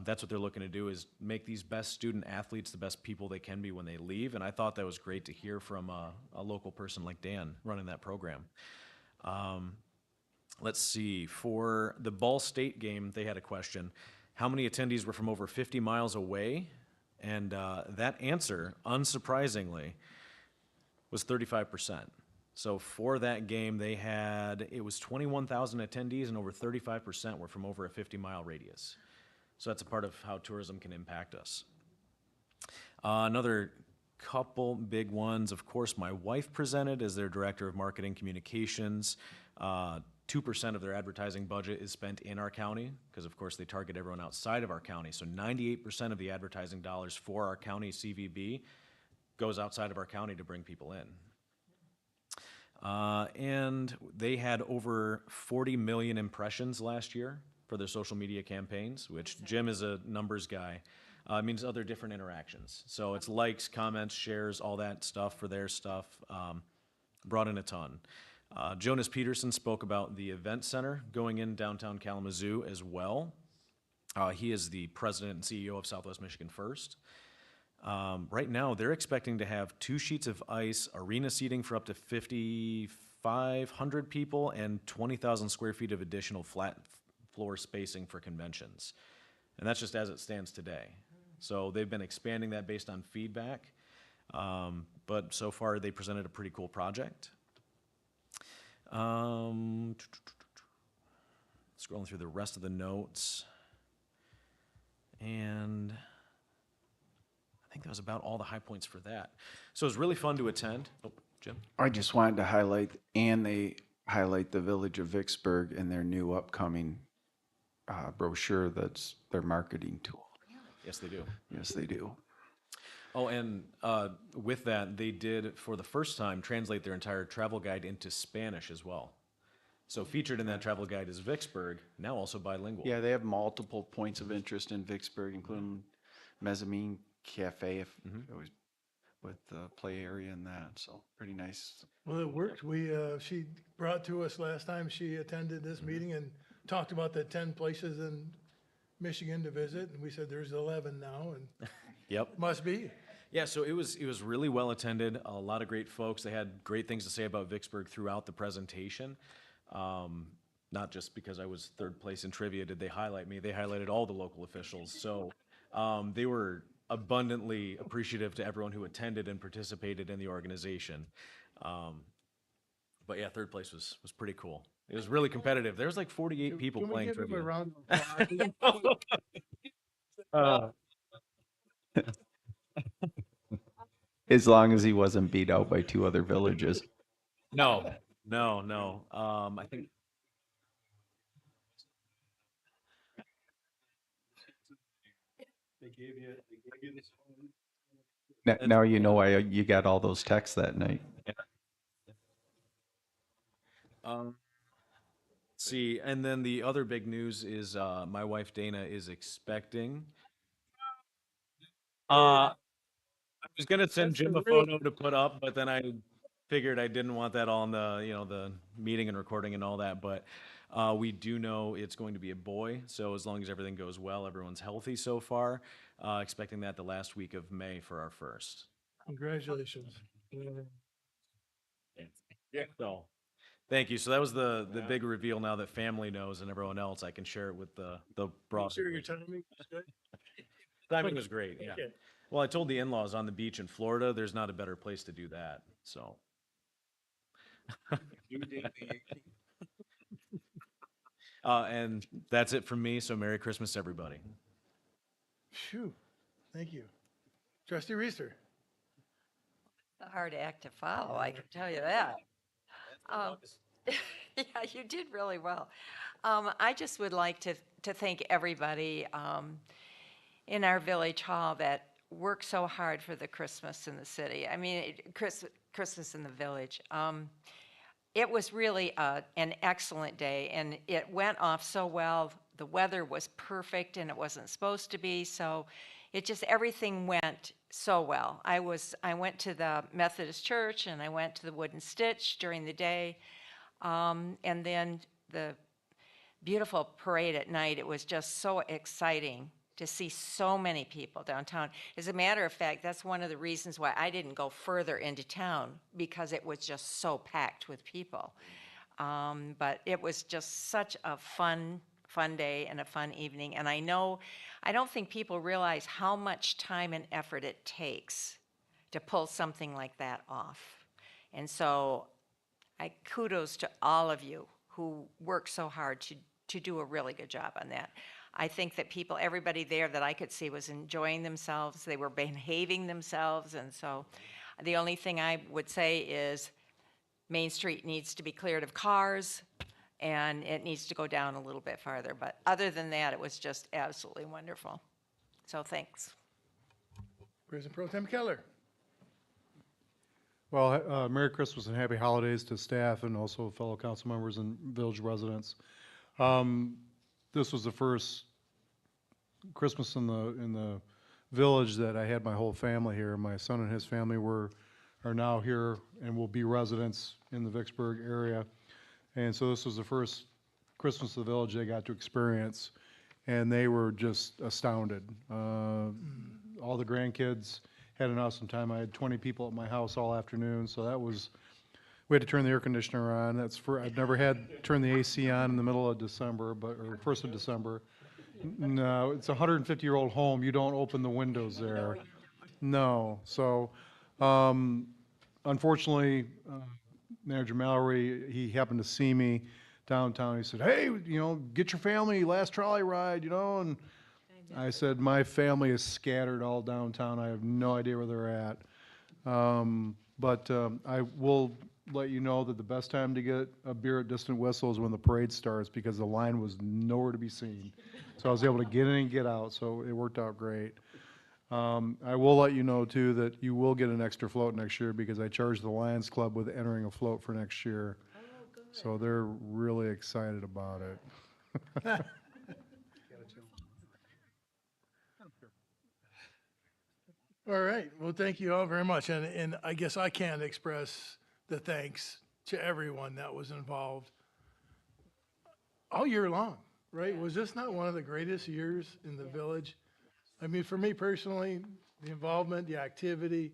G: that's what they're looking to do, is make these best student athletes the best people they can be when they leave. And I thought that was great to hear from a local person like Dan running that program. Let's see, for the Ball State game, they had a question. How many attendees were from over 50 miles away? And that answer, unsurprisingly, was 35%. So for that game, it was 21,000 attendees and over 35% were from over a 50-mile radius. So that's a part of how tourism can impact us. Another couple big ones, of course, my wife presented as their director of marketing communications. 2% of their advertising budget is spent in our county, because of course they target everyone outside of our county. So 98% of the advertising dollars for our county CVB goes outside of our county to bring people in. And they had over 40 million impressions last year for their social media campaigns, which Jim is a numbers guy. It means other different interactions. So it's likes, comments, shares, all that stuff for their stuff. Brought in a ton. Jonas Peterson spoke about the event center going in downtown Kalamazoo as well. He is the president and CEO of Southwest Michigan First. Right now, they're expecting to have 2 sheets of ice, arena seating for up to 5,500 people, and 20,000 square feet of additional flat floor spacing for conventions. And that's just as it stands today. So they've been expanding that based on feedback. But so far, they presented a pretty cool project. Scrolling through the rest of the notes. And I think that was about all the high points for that. So it was really fun to attend. Oh, Jim?
D: I just wanted to highlight, and they highlight the Village of Vicksburg and their new upcoming brochure that's their marketing tool.
G: Yes, they do.
D: Yes, they do.
G: Oh, and with that, they did, for the first time, translate their entire travel guide into Spanish as well. So featured in that travel guide is Vicksburg, now also bilingual.
D: Yeah, they have multiple points of interest in Vicksburg, including Mezzanine Cafe, if it was with the play area and that, so pretty nice.
A: Well, it worked. She brought to us last time she attended this meeting and talked about the 10 places in Michigan to visit, and we said there's 11 now, and
G: Yep.
A: must be.
G: Yeah, so it was really well attended. A lot of great folks. They had great things to say about Vicksburg throughout the presentation. Not just because I was third place in trivia did they highlight me. They highlighted all the local officials. So they were abundantly appreciative to everyone who attended and participated in the organization. But yeah, third place was pretty cool. It was really competitive. There was like 48 people
A: Can we
G: playing
A: give him a
G: trivia.
A: round of applause?
D: As long as he wasn't beat out by two other villages.
G: No. I think
D: Now you know why you got all those texts that night.
G: see, and then the other big news is my wife Dana is expecting. I was gonna send Jim a photo to put up, but then I figured I didn't want that all in the meeting and recording and all that. But we do know it's going to be a boy, so as long as everything goes well, everyone's healthy so far. Expecting that the last week of May for our first.
A: Congratulations.
G: Yeah. So, thank you. So that was the big reveal. Now that family knows and everyone else, I can share it with the broad.
A: Sure, your timing was good?
G: Timing was great. Yeah.
A: Okay.
G: Well, I told the in-laws on the beach in Florida, there's not a better place to do that. So. And that's it from me. So Merry Christmas, everybody.
A: Phew, thank you. Trustee Reister.
I: A hard act to follow, I can tell you that. Yeah, you did really well. I just would like to thank everybody in our village hall that worked so hard for the Christmas in the city. I mean, Christmas in the village. It was really an excellent day, and it went off so well. The weather was perfect, and it wasn't supposed to be, so it just, everything went so well. I went to the Methodist church, and I went to the Wooden Stitch during the day, and then the beautiful parade at night. It was just so exciting to see so many people downtown. As a matter of fact, that's one of the reasons why I didn't go further into town, because it was just so packed with people. But it was just such a fun day and a fun evening. And I don't think people realize how much time and effort it takes to pull something like that off. And so kudos to all of you who work so hard to do a really good job on that. I think that everybody there that I could see was enjoying themselves. They were behaving themselves. And so the only thing I would say is Main Street needs to be cleared of cars, and it needs to go down a little bit farther. But other than that, it was just absolutely wonderful. So thanks.
A: President Pro Tem Keller.
J: Well, Merry Christmas and Happy Holidays to staff and also fellow council members and village residents. This was the first Christmas in the village that I had my whole family here. My son and his family are now here and will be residents in the Vicksburg area. And so this was the first Christmas of the village they got to experience, and they were just astounded. All the grandkids had an awesome time. I had 20 people at my house all afternoon, so we had to turn the air conditioner on. I've never had turn the AC on in the middle of December, or 1st of December. No, it's a 150-year-old home. You don't open the windows there. No. So, unfortunately, Manager Mallory, he happened to see me downtown. He said, "Hey, get your family last trolley ride, and
K: that.
L: I said, my family is scattered all downtown. I have no idea where they're at. But I will let you know that the best time to get a beer at Distant Whistle is when the parade starts, because the line was nowhere to be seen. So I was able to get in and get out, so it worked out great. I will let you know too that you will get an extra float next year, because I charged the Lions Club with entering a float for next year.
K: Oh, good.
L: So they're really excited about it.
A: All right, well, thank you all very much, and I guess I can't express the thanks to everyone that was involved all year long, right? Was this not one of the greatest years in the village? I mean, for me personally, the involvement, the activity,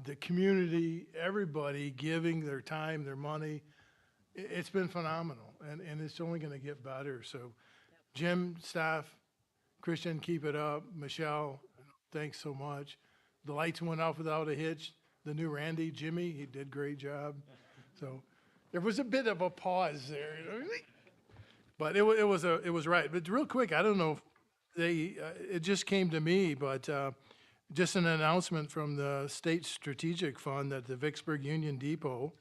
A: the community, everybody giving their time, their money, it's been phenomenal, and it's only gonna get better, so Jim, staff, Christian, keep it up. Michelle, thanks so much. The lights went off without a hitch. The new Randy, Jimmy, he did a great job. So there was a bit of a pause there, but it was right. But real quick, I don't know if it just came to me, but just an announcement from the State Strategic Fund that the Vicksburg Union Depot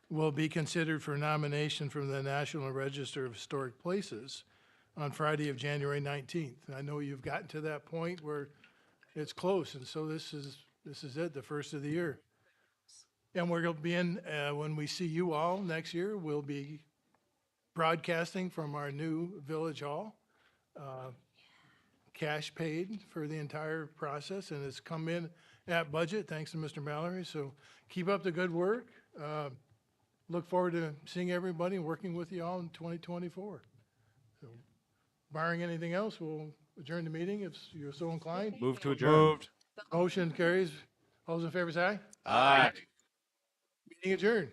A: will be considered for nomination from the National Register of Historic Places on Friday of January 19th. And I know you've gotten to that point where it's close, and so this is it, the first of the year. And we're going to be in, when we see you all next year, we'll be broadcasting from our new Village Hall. Cash paid for the entire process, and it's come in at budget, thanks to Mr. Mallory. So keep up the good work. Look forward to seeing everybody and working with you all in 2024. So barring anything else, we'll adjourn the meeting if you're so inclined.
G: Move to adjourn.
A: Motion carries. All those in favor say aye. Aye. Meeting adjourned.